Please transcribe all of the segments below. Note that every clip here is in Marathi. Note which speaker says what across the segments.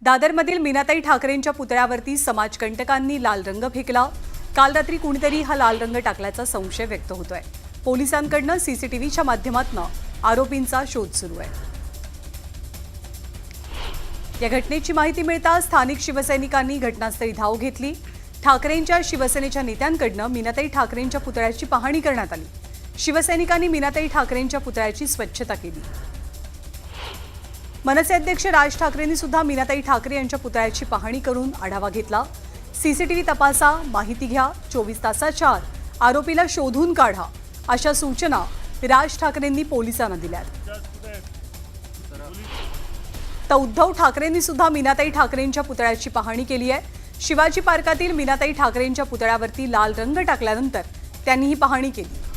Speaker 1: दादरमधील मीनाताई ठाकरेंच्या पुतळ्यावरती समाजकंटकांनी लाल रंग फेकला। काल रात्री कुणीतरी हा लाल रंग टाकल्याचा संशय व्यक्त होतोय। पोलिसांकडून सीसीटीव्हीच्या माध्यमातून आरोपींचा शोध सुरू आहे। या घटनेची माहिती मिळताच स्थानिक शिवसैनिकांनी घटनास्थळी धाव घेतली। ठाकरेंच्या शिवसेनेच्या नेत्यांकडून मीनाताई ठाकरेंच्या पुतळ्याची पाहणी करण्यात आली। शिवसैनिकांनी मीनाताई ठाकरेंच्या पुतळ्याची स्वच्छता केली। मनसे अध्यक्ष राज ठाकरेंनी सुद्धा मीनाताई ठाकरे यांच्या पुतळ्याची पाहणी करून आढावा घेतला। सीसीटीव्ही तपासा, माहिती घ्या, 24 तासाच्या आत आरोपीला शोधून काढा अशा सूचना राज ठाकरेंनी पोलिसांना दिल्या। तर उद्धव ठाकरेंनी सुद्धा मीनाताई ठाकरेंच्या पुतळ्याची पाहणी केली आहे। शिवाजी पार्कातील मीनाताई ठाकरेंच्या पुतळ्यावरती लाल रंग टाकल्यानंतर त्यांनी ही पाहणी केली।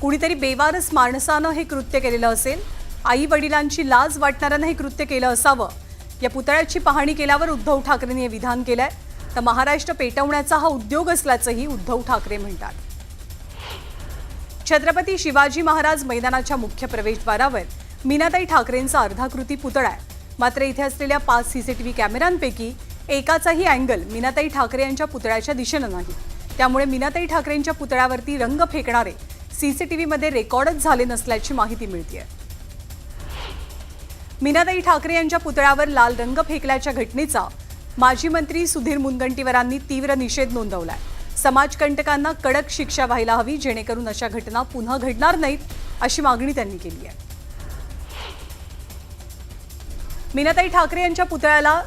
Speaker 1: कुणीतरी बेवारस माणसानं हे कृत्य केलेलं असेल, आई वडिलांची लाज वाटणाऱ्यानं हे कृत्य केलं असावं। या पुतळ्याची पाहणी केल्यावर उद्धव ठाकरेंनी हे विधान केलंय। तर महाराष्ट्र पेटवण्याचा हा उद्योग असल्याचंही उद्धव ठाकरे म्हणतात। छत्रपती शिवाजी महाराज मैदानाच्या मुख्य प्रवेशद्वारावर मीनाताई ठाकरेंचा अर्धाकृती पुतळा आहे। मात्र इथे असलेल्या 5 सीसीटीव्ही कॅमेऱ्यांपैकी एकाचाही अँगल मीनाताई ठाकरे यांच्या पुतळ्याच्या दिशेनं नाही। त्यामुळे मीनाताई ठाकरेंच्या पुतळ्यावरती रंग फेकणारे सीसीटीव्हीमध्ये रेकॉर्डच झाले नसल्याची माहिती मिळते। मीनाताई ठाकरे यांच्या पुतळ्यावर लाल रंग फेकल्याच्या घटनेचा माजी मंत्री सुधीर मुनगंटीवारांनी तीव्र निषेध नोंदवलाय। समाजकंटकांना कडक शिक्षा व्हायला हवी, जेणेकरून अशा घटना पुन्हा घडणार नाहीत अशी मागणी त्यांनी केली आहे। मीनाताई ठाकरे यांच्या पुतळ्याला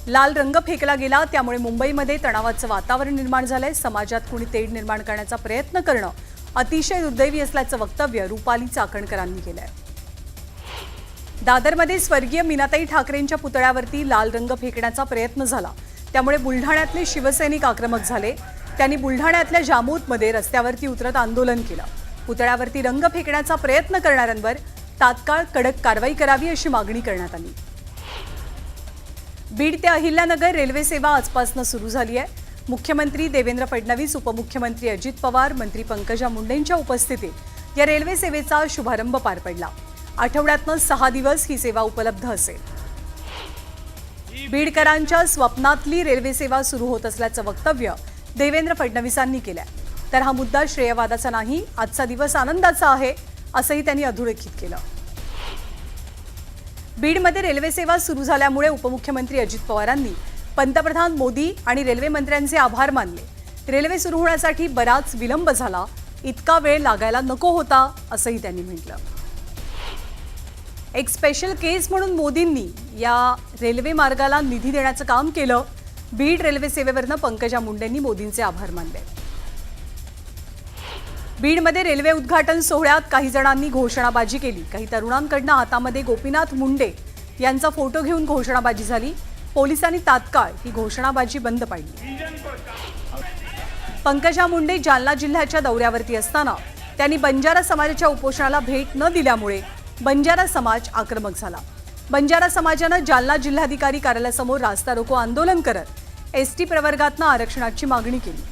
Speaker 1: लाल रंग फेकला गेला, त्यामुळे मुंबईमध्ये तणावाचं वातावरण निर्माण झालंय। समाजात कुणी तेढ निर्माण करण्याचा प्रयत्न करणं अतिशय दुर्दैवी असल्याचं वक्तव्य रुपाली चाकणकरांनी केलंय। दादरमध्ये स्वर्गीय मीनाताई ठाकरेंच्या पुतळ्यावरती लाल रंग फेकण्याचा प्रयत्न झाला, त्यामुळे बुलढाण्यातले शिवसैनिक आक्रमक झाले। त्यांनी बुलढाण्यातल्या जामोदमध्ये रस्त्यावरती उतरत आंदोलन केलं। पुतळ्यावरती रंग फेकण्याचा प्रयत्न करणाऱ्यांवर तात्काळ कडक कारवाई करावी अशी मागणी करण्यात आली। बीड ते अहिल्यानगर रेल्वे सेवा आजपासून सुरू झाली आहे। मुख्यमंत्री देवेंद्र फडणवीस, उपमुख्यमंत्री अजित पवार, मंत्री पंकजा मुंडेंच्या उपस्थितीत या रेल्वे सेवेचा शुभारंभ पार पडला। आठवड्यातनं 6 दिवस ही सेवा उपलब्ध असेल। बीडकरांच्या स्वप्नातली रेल्वे सेवा सुरू होत असल्याचं वक्तव्य देवेंद्र फडणवीसांनी केलंय। तर हा मुद्दा श्रेयवादाचा नाही, आजचा दिवस आनंदाचा आहे असंही त्यांनी अधोरेखित केलं। बीडमध्ये रेल्वे सेवा सुरू झाल्यामुळे उपमुख्यमंत्री अजित पवारांनी पंतप्रधान मोदी आणि रेल्वे मंत्र्यांचे आभार मानले। रेल्वे सुरू होण्यासाठी बराच विलंब झाला, इतका वेळ लागायला नको होता असंही त्यांनी म्हटलं। एक स्पेशल केस म्हणून मोदींनी या रेल्वे मार्गाला निधी देण्याचं काम केलं। बीड रेल्वे सेवेवरनं पंकजा मुंडेंनी मोदींचे आभार मानले। बीडमध्ये रेल्वे उद्घाटन सोहळ्यात काही जणांनी घोषणाबाजी केली। काही तरुणांकडून हातामध्ये गोपीनाथ मुंडे यांचा फोटो घेऊन घोषणाबाजी झाली। पोलिसांनी तात्काळ ही घोषणाबाजी बंद पाडली। पंकजा मुंडे जालना जिल्ह्याच्या दौऱ्यावरती असताना त्यांनी बंजारा समाजाच्या उपोषणाला भेट न दिल्यामुळे बंजारा समाज आक्रमक झाला। बंजारा समाजानं जालना जिल्हाधिकारी कार्यालयासमोर रास्ता रोको आंदोलन करत एसटी प्रवर्गातनं आरक्षणाची मागणी केली।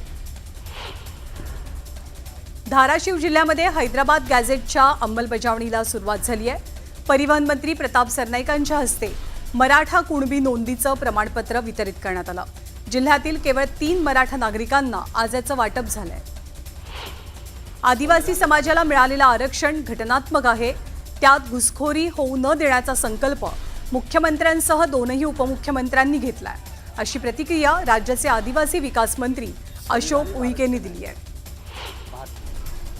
Speaker 1: धाराशिव जिल्ह्यामध्ये हैदराबाद गॅझेटच्या अंमलबजावणीला सुरुवात झाली आहे। परिवहन मंत्री प्रताप सरनाईकांच्या हस्ते मराठा कुणबी नोंदीचं प्रमाणपत्र वितरित करण्यात आलं। जिल्ह्यातील केवळ 3 मराठा नागरिकांना आज याचं वाटप झालंय। आदिवासी समाजाला मिळालेलं आरक्षण घटनात्मक आहे, त्यात घुसखोरी होऊ न देण्याचा संकल्प मुख्यमंत्र्यांसह 2ही उपमुख्यमंत्र्यांनी घेतलाय, अशी प्रतिक्रिया राज्याचे आदिवासी विकास मंत्री अशोक उईकेंनी दिली आहे।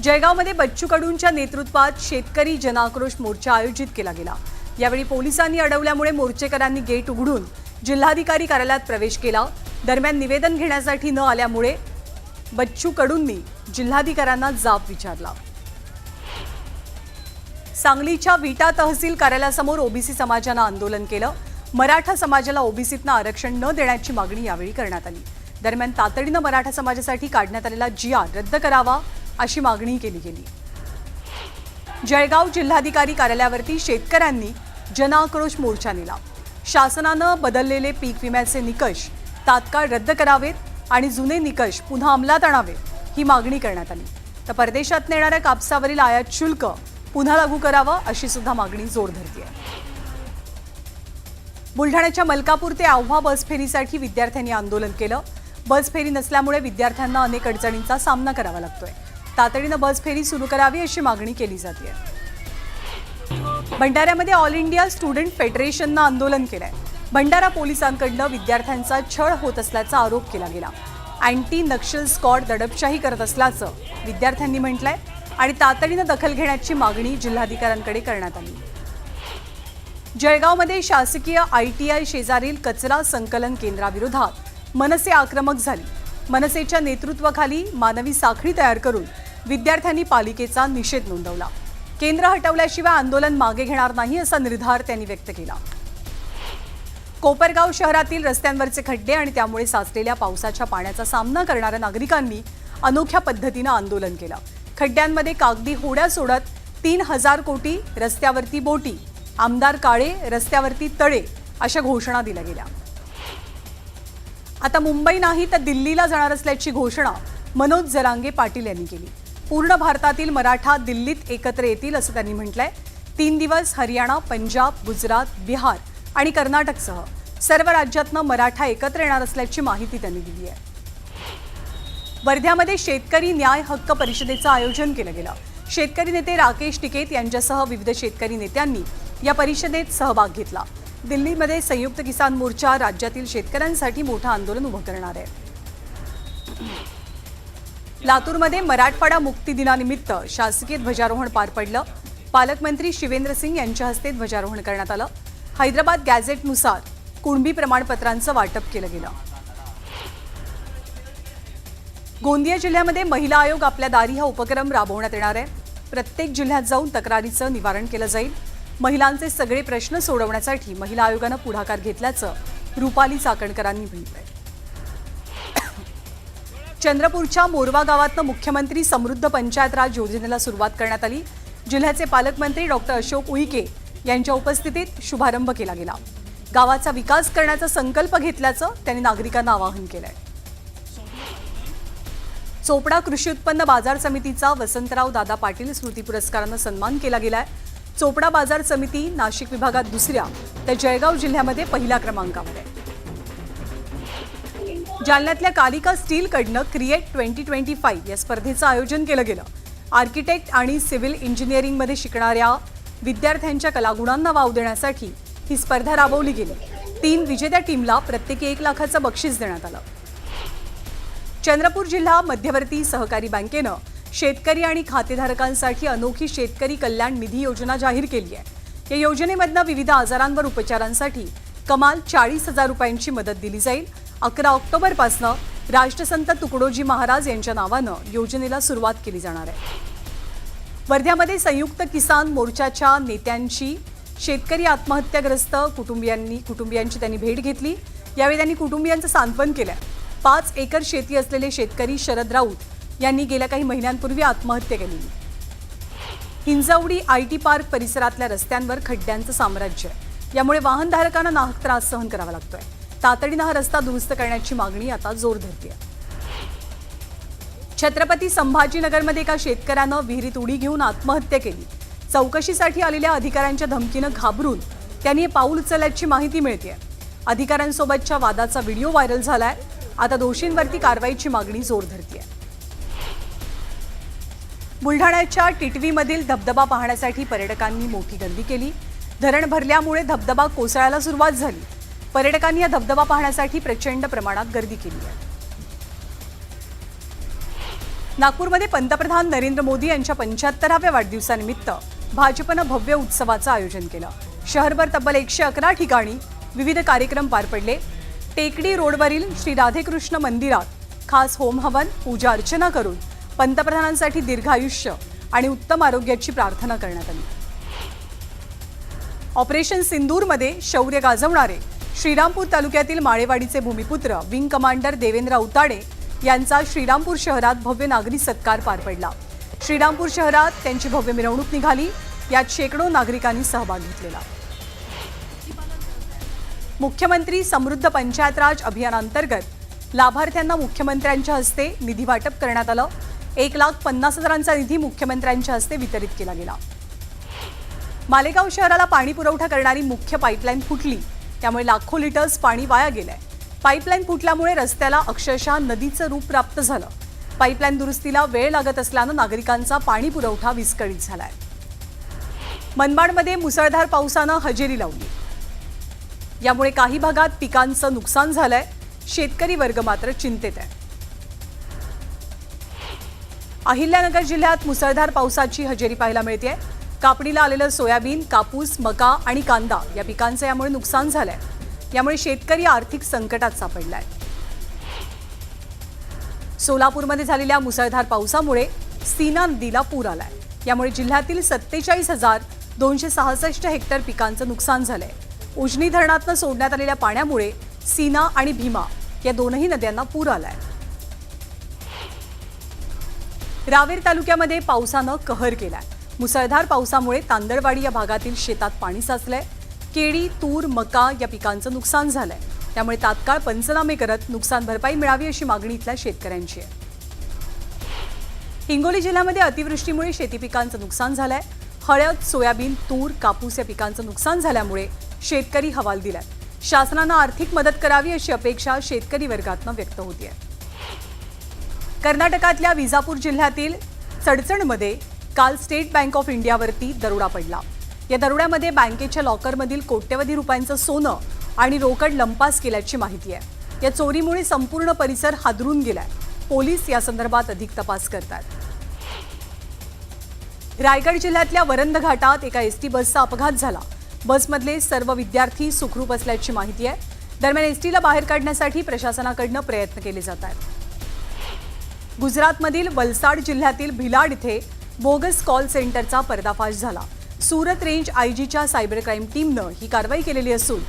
Speaker 1: जळगावमध्ये बच्चू कडूंच्या नेतृत्वात शेतकरी जनआक्रोश मोर्चा आयोजित केला गेला। यावेळी पोलिसांनी अडवल्यामुळे मोर्चेकरांनी गेट उघडून जिल्हाधिकारी कार्यालयात प्रवेश केला। दरम्यान निवेदन घेण्यासाठी न आल्यामुळे बच्चू कडूंनी जिल्हाधिकाऱ्यांना जाब विचारला। सांगलीच्या विटा तहसील कार्यालयासमोर ओबीसी समाजानं आंदोलन केलं। मराठा समाजाला ओबीसीतनं आरक्षण न देण्याची मागणी यावेळी करण्यात आली। दरम्यान तातडीनं मराठा समाजासाठी काढण्यात आलेला GR रद्द करावा अशी मागणी केली गेली। जळगाव जिल्हाधिकारी कार्यालयावरती शेतकऱ्यांनी जनआक्रोश मोर्चा नेला। शासनानं बदललेले पीक विम्याचे निकष तात्काळ रद्द करावेत आणि जुने निकष पुन्हा अंमलात आणावेत ही मागणी करण्यात आली। तर परदेशात नेणाऱ्या कापसावरील आयात शुल्क पुन्हा लागू करावं अशी सुद्धा मागणी जोर धरते आहे। बुलढाण्याच्या मलकापूर ते आव्हा बस फेरीसाठी विद्यार्थ्यांनी आंदोलन केलं। बस फेरी नसल्यामुळे विद्यार्थ्यांना अनेक अडचणींचा सामना करावा लागतोय। तातडीनं बस फेरी सुरू करावी अशी मागणी केली जाते। भंडाऱ्यामध्ये ऑल इंडिया स्टुडंट फेडरेशननं आंदोलन केलंय। भंडारा पोलिसांकडनं विद्यार्थ्यांचा छळ होत असल्याचा आरोप केला गेला। अँटी नक्षल स्क्वॉड दडपशाही करत असल्याचं विद्यार्थ्यांनी म्हटलंय आणि तातडीनं दखल घेण्याची मागणी जिल्हाधिकाऱ्यांकडे करण्यात आली। जळगावमध्ये शासकीय ITI शेजारील कचरा संकलन केंद्राविरोधात मनसे आक्रमक झाली। मनसेच्या नेतृत्वाखाली मानवी साखळी तयार करून विद्यार्थ्यांनी पालिकेचा निषेध नोंदवला। केंद्र हटवल्याशिवाय आंदोलन मागे घेणार नाही असा निर्धार त्यांनी व्यक्त केला। कोपरगाव शहरातील रस्त्यांवरचे खड्डे आणि त्यामुळे साचलेल्या पावसाच्या पाण्याचा सामना करणाऱ्या नागरिकांनी अनोख्या पद्धतीनं आंदोलन केलं। खड्ड्यांमध्ये कागदी होड्या सोडत 3000 कोटी रस्त्यावरती बोटी, आमदार काळे रस्त्यावरती तळे अशा घोषणा दिल्या गेल्या। आता मुंबई नाही तर दिल्लीला जाणार असल्याची घोषणा मनोज जरांगे पाटील यांनी केली। पूर्ण भारतातील मराठा दिल्लीत एकत्र येतील असं त्यांनी म्हटलंय। 3 दिवस हरियाणा, पंजाब, गुजरात, बिहार आणि कर्नाटकसह सर्व राज्यातनं मराठा एकत्र येणार असल्याची माहिती त्यांनी दिली आहे। वर्ध्यामध्ये शेतकरी न्याय हक्क परिषदेचं आयोजन केलं गेलं। शेतकरी नेते राकेश टिकेत यांच्यासह विविध शेतकरी नेत्यांनी या परिषदेत सहभाग घेतला। दिल्लीमध्ये संयुक्त किसान मोर्चा राज्यातील शेतकऱ्यांसाठी मोठं आंदोलन उभं करणार आहे। लातूरमध्ये मराठवाडा मुक्ती दिनानिमित्त शासकीय ध्वजारोहण पार पडलं। पालकमंत्री शिवेंद्र सिंग यांच्या हस्ते ध्वजारोहण करण्यात आलं। हैदराबाद गॅझेटनुसार कुणबी प्रमाणपत्रांचं वाटप केलं गेलं। गोंदिया जिल्ह्यामध्ये महिला आयोग आपल्या दारी हा उपक्रम राबवण्यात येणार आहे। प्रत्येक जिल्ह्यात जाऊन तक्रारीचं निवारण केलं जाईल। महिलांचे सगळे प्रश्न सोडवण्यासाठी महिला आयोगानं पुढाकार घेतल्याचं रुपाली चाकणकरांनी म्हटलंय। चंद्रपूरच्या मोरवा गावातनं मुख्यमंत्री समृद्ध पंचायत राज योजनेला सुरुवात करण्यात आली। जिल्ह्याचे पालकमंत्री डॉक्टर अशोक उईके यांच्या उपस्थितीत शुभारंभ केला गेला। गावाचा विकास करण्याचा संकल्प घेतल्याचं त्यांनी नागरिकांना आवाहन केलंय। चोपडा कृषी उत्पन्न बाजार समितीचा वसंतराव दादा पाटील स्मृती पुरस्कारानं सन्मान केला गेलाय। चोपडा बाजार समिती नाशिक विभागात दुसऱ्या तर जळगाव जिल्ह्यामध्ये पहिल्या क्रमांकावर आहे। जालन्यातल्या कालिका स्टीलकडनं क्रिएट 2025 या स्पर्धेचं आयोजन केलं गेलं। आर्किटेक्ट आणि सिव्हिल इंजिनिअरिंगमध्ये शिकणाऱ्या विद्यार्थ्यांच्या कलागुणांना वाव देण्यासाठी ही स्पर्धा राबवली गेली। 3 विजेत्या टीमला प्रत्येकी 1 लाखाचं बक्षीस देण्यात आलं। चंद्रपूर जिल्हा मध्यवर्ती सहकारी बँकेनं शेतकरी आणि खातेधारकांसाठी अनोखी शेतकरी कल्याण निधी योजना जाहीर केली आहे। या योजनेमधनं विविध आजारांवर उपचारांसाठी कमाल 40,000 रुपयांची मदत दिली जाईल। 11 ऑक्टोबरपासून राष्ट्रसंत तुकडोजी महाराज यांच्या नावानं योजनेला सुरुवात केली जाणार आहे। वर्ध्यामध्ये संयुक्त किसान मोर्चाच्या नेत्यांची शेतकरी आत्महत्याग्रस्त कुटुंबियांची त्यांनी भेट घेतली। यावेळी त्यांनी कुटुंबियांचं सांत्वन केलं। 5 एकर शेती असलेले शेतकरी शरद राऊत यांनी गेल्या काही महिन्यांपूर्वी आत्महत्या केली। हिंजवडी IT पार्क परिसरातल्या रस्त्यांवर खड्ड्यांचं साम्राज्य आहे। यामुळे वाहनधारकांना नाहक त्रास सहन करावा लागतोय। तातडीनं हा रस्ता दुरुस्त करण्याची मागणी आता जोर धरते। छत्रपती संभाजीनगरमध्ये एका शेतकऱ्यानं विहिरीत उडी घेऊन आत्महत्या केली। चौकशीसाठी आलेल्या अधिकाऱ्यांच्या धमकीनं घाबरून त्यांनी हे पाऊल उचलल्याची माहिती मिळते। अधिकाऱ्यांसोबतच्या वादाचा व्हिडिओ व्हायरल झालाय। आता दोषींवरती कारवाईची मागणी जोर धरते। बुलढाण्याच्या टिटवीमधील धबधबा पाहण्यासाठी पर्यटकांनी मोठी गर्दी केली। धरण भरल्यामुळे धबधबा कोसळायला सुरुवात झाली। पर्यटकांनी या धबधबा पाहण्यासाठी प्रचंड प्रमाणात गर्दी केली आहे। नागपूरमध्ये पंतप्रधान नरेंद्र मोदी यांच्या 75व्या वाढदिवसानिमित्त भाजपनं भव्य उत्सवाचं आयोजन केलं। शहरभर तब्बल 111 ठिकाणी विविध कार्यक्रम पार पडले। टेकडी रोडवरील श्री राधेकृष्ण मंदिरात खास होम हवन, पूजा अर्चना करून पंतप्रधानांसाठी दीर्घायुष्य आणि उत्तम आरोग्याची प्रार्थना करण्यात आली। ऑपरेशन सिंदूरमध्ये शौर्य गाजवणारे श्रीरामपूर तालुक्यातील माळेवाडीचे भूमिपुत्र विंग कमांडर देवेंद्र अवताडे यांचा श्रीरामपूर शहरात भव्य नागरी सत्कार पार पडला। श्रीरामपूर शहरात त्यांची भव्य मिरवणूक निघाली। यात शेकडो नागरिकांनी सहभाग घेतलेला। मुख्यमंत्री समृद्ध पंचायत राज अभियानांतर्गत लाभार्थ्यांना मुख्यमंत्र्यांच्या हस्ते निधी वाटप करण्यात आलं। 1,50,000चा निधी मुख्यमंत्र्यांच्या हस्ते वितरित केला गेला। मालेगाव शहराला पाणी पुरवठा करणारी मुख्य पाईपलाईन फुटली। त्यामुळे लाखो लिटर्स पाणी वाया गेलंय। पाईपलाईन फुटल्यामुळे रस्त्याला अक्षरशः नदीचं रूप प्राप्त झालं। पाईपलाईन दुरुस्तीला वेळ लागत असल्यानं नागरिकांचा पाणी पुरवठा विस्कळीत झालाय। मनमाडमध्ये मुसळधार पावसानं हजेरी लावली, यामुळे काही भागात पिकांचं नुकसान झालंय। शेतकरी वर्ग मात्र चिंतेत आहे। अहिल्यानगर जिल्ह्यात मुसळधार पावसाची हजेरी पाहायला मिळते। कापणीला आलेलं सोयाबीन, कापूस, मका आणि कांदा या पिकांचं यामुळे नुकसान झालंय। यामुळे शेतकरी आर्थिक संकटात सापडलाय। सोलापूरमध्ये झालेल्या मुसळधार पावसामुळे सीना नदीला पूर आलाय। यामुळे जिल्ह्यातील 47,266 हेक्टर पिकांचं नुकसान झालंय। उजनी धरणातून सोडण्यात आलेल्या पाण्यामुळे सीना आणि भीमा या दोनही नद्यांना पूर आलाय। रावेर तालुक्यामध्ये पावसानं कहर केलाय। मुसळधार पावसामुळे तांदळवाडी या भागातील शेतात पाणी साचलंय। केळी, तूर, मका या पिकांचं नुकसान झालंय। त्यामुळे तात्काळ पंचनामे करत नुकसान भरपाई मिळावी अशी मागणी इथल्या शेतकऱ्यांची आहे। हिंगोली जिल्ह्यामध्ये अतिवृष्टीमुळे शेती पिकांचं नुकसान झालंय। हळद, सोयाबीन, तूर, कापूस या पिकांचं नुकसान झाल्यामुळे शेतकरी हवाल दिलाय। शासनानं आर्थिक मदत करावी अशी अपेक्षा शेतकरी वर्गातून व्यक्त होतीये। कर्नाटकातल्या विजापूर जिल्ह्यातील चडचणमध्ये काल स्टेट बँक ऑफ इंडियावरती दरोडा पडला। या दरोड्यामध्ये बँकेच्या लॉकरमधील कोट्यवधी रुपयांचं सोनं आणि रोकड लंपास केल्याची माहिती आहे। या चोरीमुळे संपूर्ण परिसर हादरून गेलाय। पोलीस या संदर्भात अधिक तपास करतात। रायगड जिल्ह्यातल्या वरंद घाटात एका एसटी बसचा अपघात झाला। बसमधले सर्व विद्यार्थी सुखरूप असल्याची माहिती आहे। दरम्यान एसटीला बाहेर काढण्यासाठी प्रशासनाकडून प्रयत्न केले जात आहेत। गुजरातमधील वलसाड जिल्ह्यातील भिलाड इथे बोगस कॉल सेंटरचा पर्दाफाश झाला। सुरत रेंज आयजीच्या सायबर क्राईम टीमनं ही कारवाई केलेली असून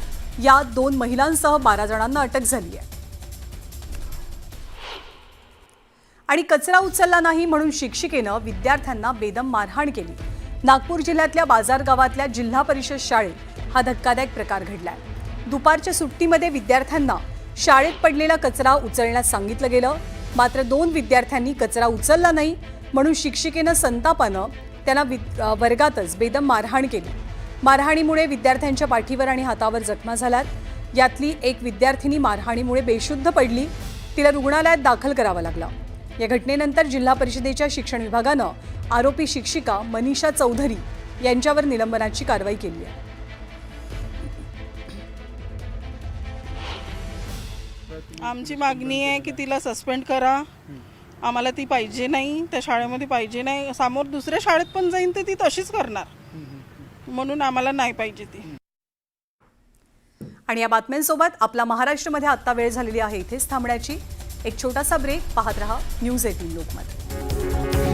Speaker 1: या 2 महिलांसह 12 जणांना अटक झाली आहे। आणि कचरा उचलला नाही म्हणून शिक्षिकेनं विद्यार्थ्यांना बेदम मारहाण केली। नागपूर जिल्ह्यातल्या बाजार गावातल्या जिल्हा परिषद शाळेत हा धक्कादायक प्रकार घडलाय। दुपारच्या सुट्टीमध्ये विद्यार्थ्यांना शाळेत पडलेला कचरा उचलण्यास सांगितलं गेलं, मात्र 2 विद्यार्थ्यांनी कचरा उचलला नाही म्हणून शिक्षिकेनं संतापानं त्यांना वर्गातच बेदम मारहाण केली। मारहाणीमुळे विद्यार्थ्यांच्या पाठीवर आणि हातावर जखमा झाल्यात। यातली एक विद्यार्थिनी मारहाणीमुळे बेशुद्ध पडली, तिला रुग्णालयात दाखल करावं लागलं। या घटनेनंतर जिल्हा परिषदेच्या शिक्षण विभागानं आरोपी शिक्षिका मनीषा चौधरी यांच्यावर निलंबनाची कारवाई केली आहे।
Speaker 2: आमची मागणी आहे की तिला सस्पेंड करा। आम्हाला ती पाहिजे नाही, त्या शाळेमध्ये पाहिजे नाही। समोर दुसऱ्या शाळेत पण जाईन तर ती तशीच करणार, म्हणून आम्हाला नाही पाहिजे ती।
Speaker 1: आणि या बातम्यांसोबत आपला महाराष्ट्रामध्ये आता वेळ झालेली आहे इथेच थांबण्याची। एक छोटासा ब्रेक पाहत रहा न्यूज 18 लोकमत।